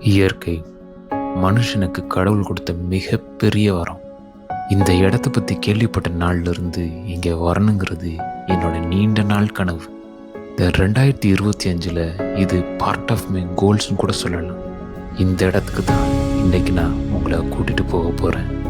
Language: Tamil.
இயற்கை மனுஷனுக்கு கடவுள் கொடுத்த மிகப்பெரிய வரம். இந்த இடத்த பற்றி கேள்விப்பட்ட நாள்லேருந்து இங்கே வரணுங்கிறது என்னோட நீண்ட நாள் கனவு. இந்த 2025 இது பார்ட் ஆஃப் மை கோல்ஸ்னு கூட சொல்லலாம். இந்த இடத்துக்கு தான் இன்றைக்கி நான் உங்களை கூட்டிகிட்டு போக போகிறேன்.